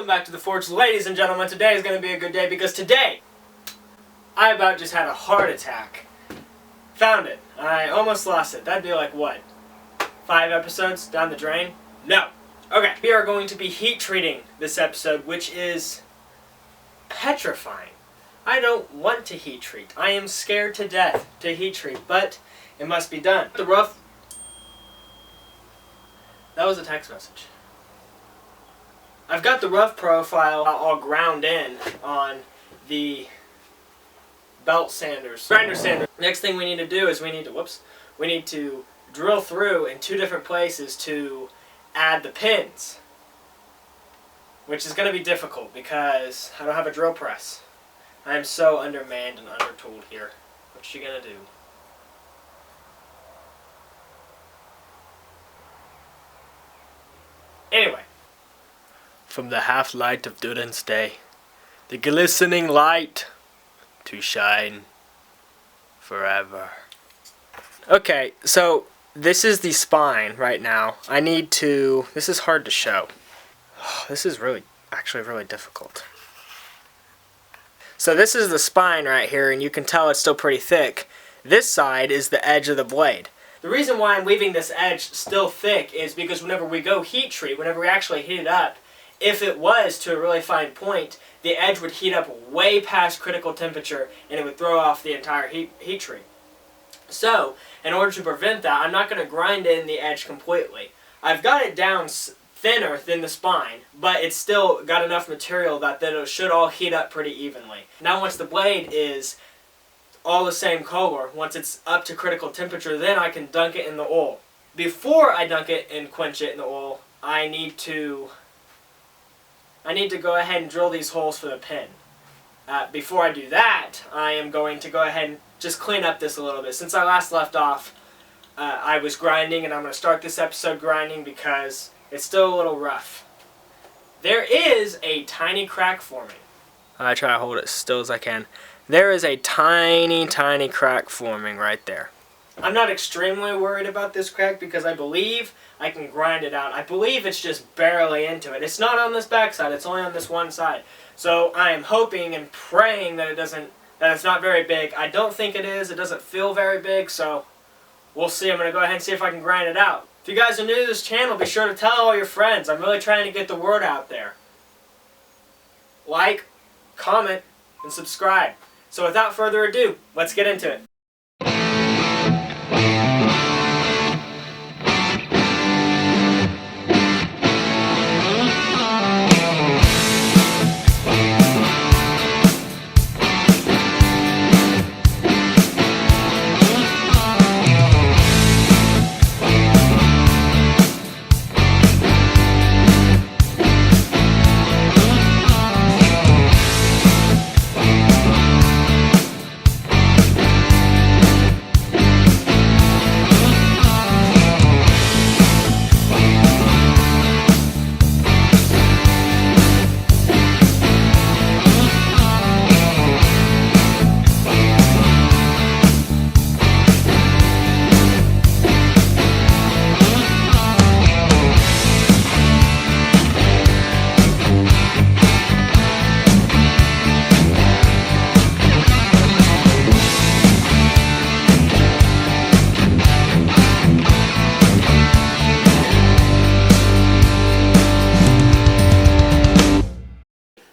Welcome back to the Forge. Ladies and gentlemen, today is going to be a good day because today I about just had a heart attack. Found it. I almost lost it. That'd be like what? 5 episodes down the drain? No. Okay, we are going to be heat treating this episode, which is petrifying. I don't want to heat treat. I am scared to death to heat treat, but it must be done. The rough... That was a text message. I've got the rough profile all ground in on the belt sanders, grinder sander. Next thing we need to do is we need to drill through in 2 different places to add the pins, which is going to be difficult because I don't have a drill press. I am so undermanned and undertooled here. What you gonna do? Anyway. From the half-light of Durin's day, the glistening light to shine forever. Okay, so this is the spine right now. This is hard to show. This is actually really difficult. So this is the spine right here, and you can tell it's still pretty thick. This side is the edge of the blade. The reason why I'm leaving this edge still thick is because whenever we go heat treat, whenever we actually heat it up, if it was to a really fine point, the edge would heat up way past critical temperature and it would throw off the entire heat treat. So, in order to prevent that, I'm not going to grind in the edge completely. I've got it down thinner than the spine, but it's still got enough material that it should all heat up pretty evenly. Now once the blade is all the same color, once it's up to critical temperature, then I can dunk it in the oil. Before I dunk it and quench it in the oil, I need to go ahead and drill these holes for the pin. Before I do that, I am going to go ahead and just clean up this a little bit. Since I last left off, I was grinding, and I'm going to start this episode grinding because it's still a little rough. There is a tiny crack forming. I try to hold it as still as I can. There is a tiny, tiny crack forming right there. I'm not extremely worried about this crack because I believe I can grind it out. I believe it's just barely into it. It's not on this back side, it's only on this one side. So I am hoping and praying that it's not very big. I don't think it is. It doesn't feel very big, so we'll see. I'm going to go ahead and see if I can grind it out. If you guys are new to this channel, be sure to tell all your friends. I'm really trying to get the word out there. Like, comment, and subscribe. So without further ado, let's get into it.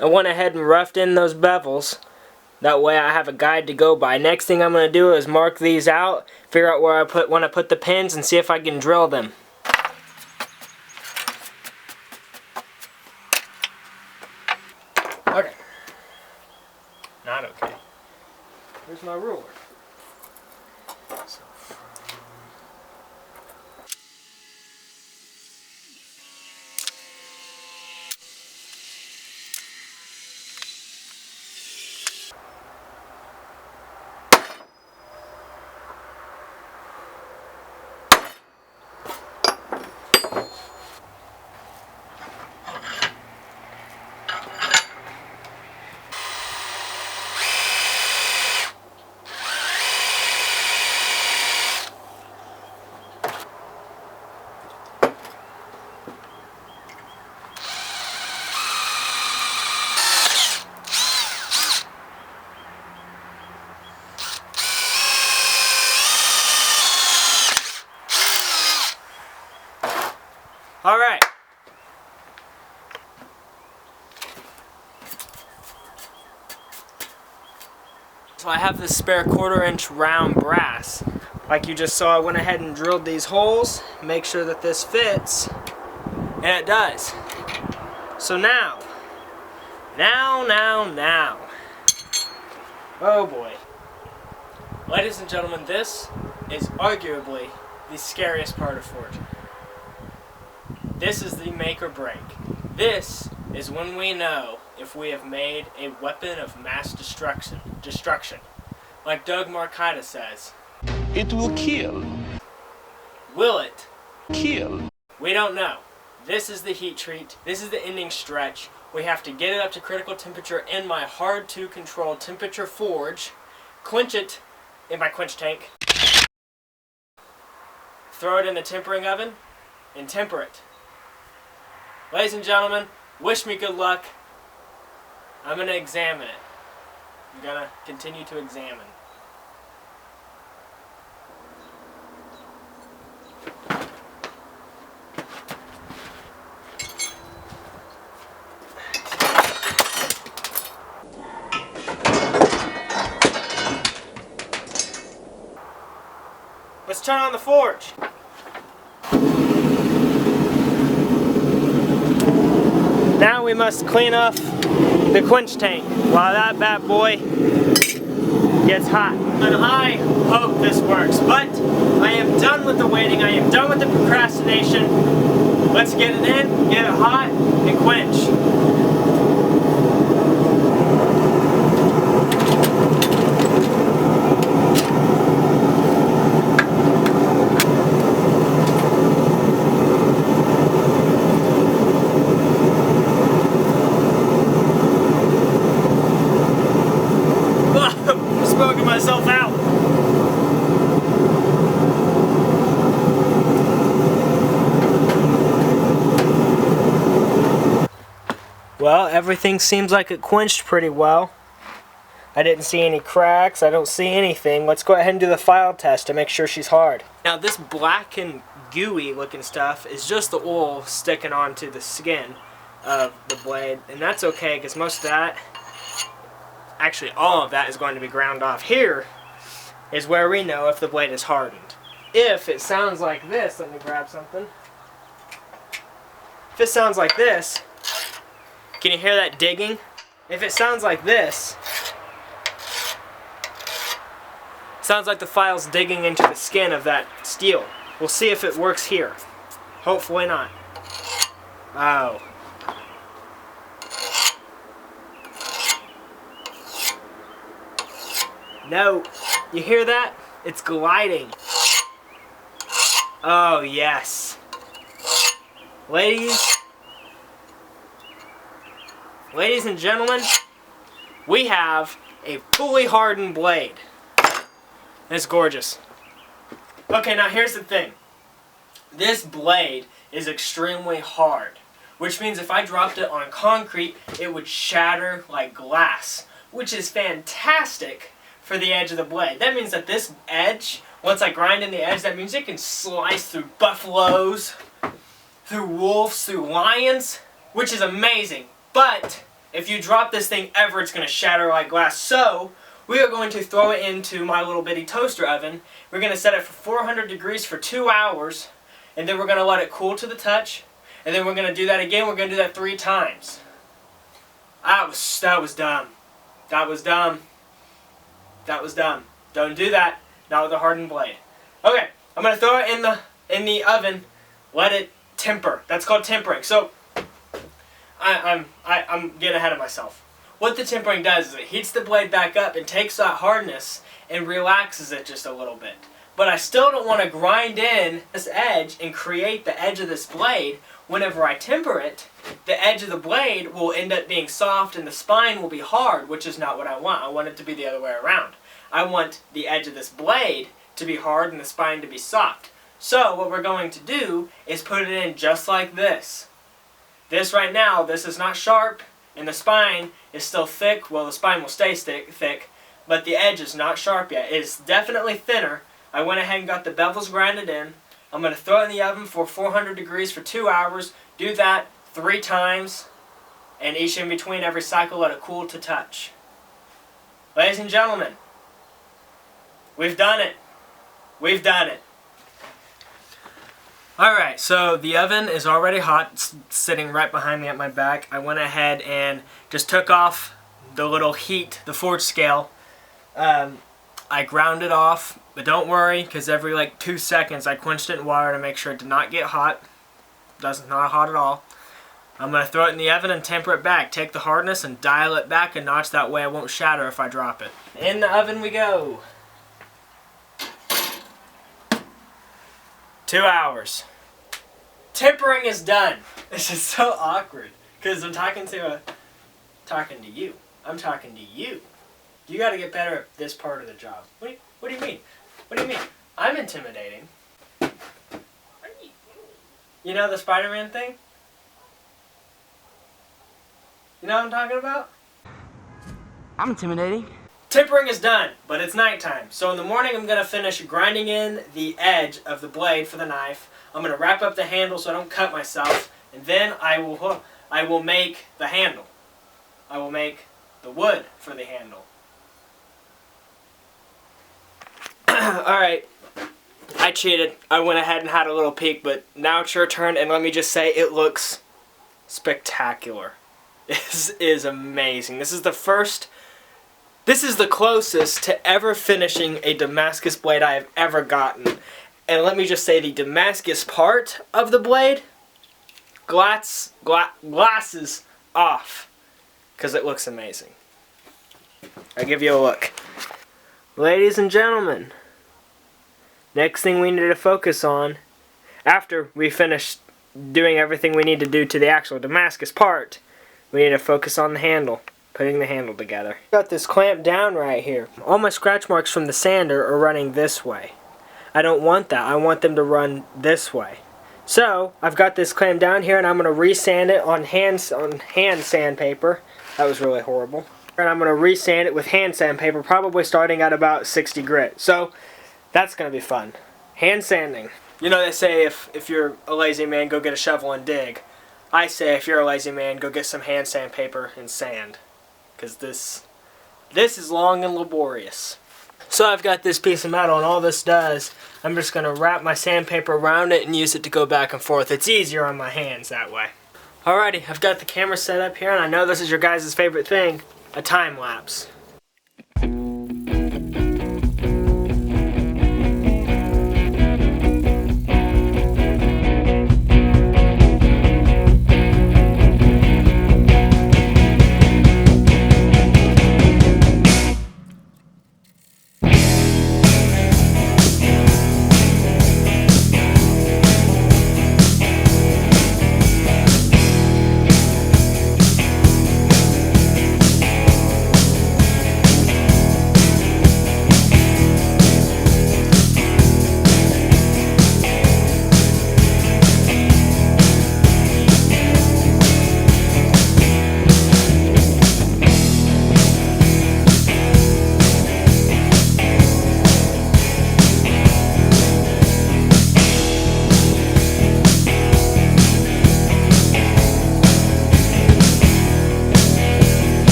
I went ahead and roughed in those bevels. That way I have a guide to go by. Next thing I'm going to do is mark these out, figure out where I want to put the pins, and see if I can drill them. Okay. Not okay. Here's my ruler. So I have this spare 1/4-inch round brass. Like you just saw, I went ahead and drilled these holes, make sure that this fits, and it does. So now. Oh boy. Ladies and gentlemen, this is arguably the scariest part of forging. This is the make or break. This is when we know if we have made a weapon of mass destruction. Like Doug Marcaida says, it will kill. Will it? Kill. We don't know. This is the heat treat. This is the ending stretch. We have to get it up to critical temperature in my hard to control temperature forge, quench it in my quench tank, throw it in the tempering oven, and temper it. Ladies and gentlemen, wish me good luck. I'm going to examine it. I'm going to continue to examine. Let's turn on the forge. Now we must clean off the quench tank while that bad boy gets hot. And I hope this works, but I am done with the waiting. I am done with the procrastination. Let's get it in, get it hot, and quench. Smoking myself out. Well, everything seems like it quenched pretty well. I didn't see any cracks. I don't see anything. Let's go ahead and do the file test to make sure she's hard. Now this black and gooey looking stuff is just the oil sticking onto the skin of the blade, and that's okay because most of that, actually all of that, is going to be ground off. Here is where we know if the blade is hardened. If it sounds like this, let me grab something. If it sounds like this, can you hear that digging? If it sounds like this, it sounds like the file's digging into the skin of that steel. We'll see if it works here. Hopefully not. Oh. No, you hear that? It's gliding. Oh yes. Ladies and gentlemen, we have a fully hardened blade. It's gorgeous. Okay, now here's the thing. This blade is extremely hard, which means if I dropped it on concrete, it would shatter like glass, which is fantastic for the edge of the blade. That means that this edge, once I grind in the edge, that means it can slice through buffaloes, through wolves, through lions, which is amazing. But if you drop this thing ever, it's going to shatter like glass. So we are going to throw it into my little bitty toaster oven. We're going to set it for 400 degrees for 2 hours, and then we're going to let it cool to the touch, and then we're going to do that again. We're going to do that 3 times. That was dumb. That was dumb. That was dumb. Don't do that. Not with a hardened blade. Okay, I'm going to throw it in the oven. Let it temper. That's called tempering. So I'm getting ahead of myself. What the tempering does is it heats the blade back up and takes that hardness and relaxes it just a little bit. But I still don't want to grind in this edge and create the edge of this blade. Whenever I temper it, the edge of the blade will end up being soft and the spine will be hard, which is not what I want. I want it to be the other way around. I want the edge of this blade to be hard and the spine to be soft. So what we're going to do is put it in just like this. This right now, this is not sharp, and the spine is still thick. Well, the spine will stay thick, but the edge is not sharp yet. It is definitely thinner. I went ahead and got the bevels grinded in. I'm going to throw it in the oven for 400 degrees for 2 hours. Do that 3 times, and each in between every cycle let it cool to touch. Ladies and gentlemen, We've done it. We've done it. Alright, so the oven is already hot, sitting right behind me at my back. I went ahead and just took off the little heat, the forge scale. I ground it off, but don't worry, because every like 2 seconds I quenched it in water to make sure it did not get hot. Doesn't not hot at all. I'm going to throw it in the oven and temper it back. Take the hardness and dial it back a notch, that way it won't shatter if I drop it. In the oven we go. 2 hours. Tempering is done. This is so awkward because I'm talking to you. I'm talking to you. You got to get better at this part of the job. What do you mean? What do you mean? I'm intimidating. You know the Spider-Man thing? You know what I'm talking about? I'm intimidating. Tempering is done, but it's nighttime. So in the morning I'm going to finish grinding in the edge of the blade for the knife. I'm going to wrap up the handle so I don't cut myself. And then I will make the handle. I will make the wood for the handle. Alright. I cheated. I went ahead and had a little peek, but now it's your turn, and let me just say it looks spectacular. This is amazing. This is the closest to ever finishing a Damascus blade I have ever gotten. And let me just say, the Damascus part of the blade, glasses off, because it looks amazing. I'll give you a look. Ladies and gentlemen, next thing we need to focus on, after we finish doing everything we need to do to the actual Damascus part, we need to focus on the handle. Putting the handle together. Got this clamped down right here. All my scratch marks from the sander are running this way. I don't want that. I want them to run this way. So I've got this clamped down here, and I'm going to resand it on hand sandpaper. That was really horrible. And I'm going to resand it with hand sandpaper, probably starting at about 60 grit. So that's going to be fun. Hand sanding. You know they say if you're a lazy man, go get a shovel and dig. I say if you're a lazy man, go get some hand sandpaper and sand. Because this is long and laborious. So I've got this piece of metal, and all this does, I'm just going to wrap my sandpaper around it and use it to go back and forth. It's easier on my hands that way. Alrighty, I've got the camera set up here, and I know this is your guys' favorite thing, a time lapse.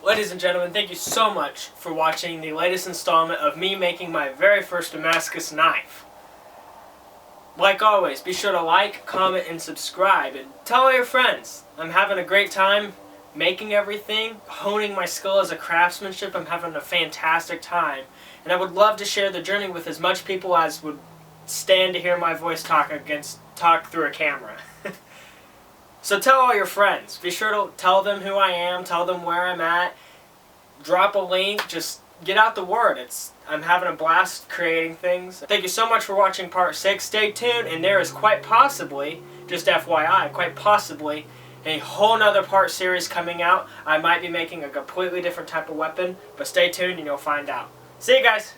Ladies and gentlemen, thank you so much for watching the latest installment of me making my very first Damascus knife. Like always, be sure to like, comment, and subscribe, and tell all your friends. I'm having a great time making everything, honing my skill as a craftsmanship. I'm having a fantastic time, and I would love to share the journey with as much people as would stand to hear my voice talk through a camera. So tell all your friends. Be sure to tell them who I am, tell them where I'm at, drop a link, just get out the word. I'm having a blast creating things. Thank you so much for watching part 6. Stay tuned, and there is quite possibly just FYI, quite possibly a whole nother part series coming out. I might be making a completely different type of weapon, but stay tuned and you'll find out. See you guys!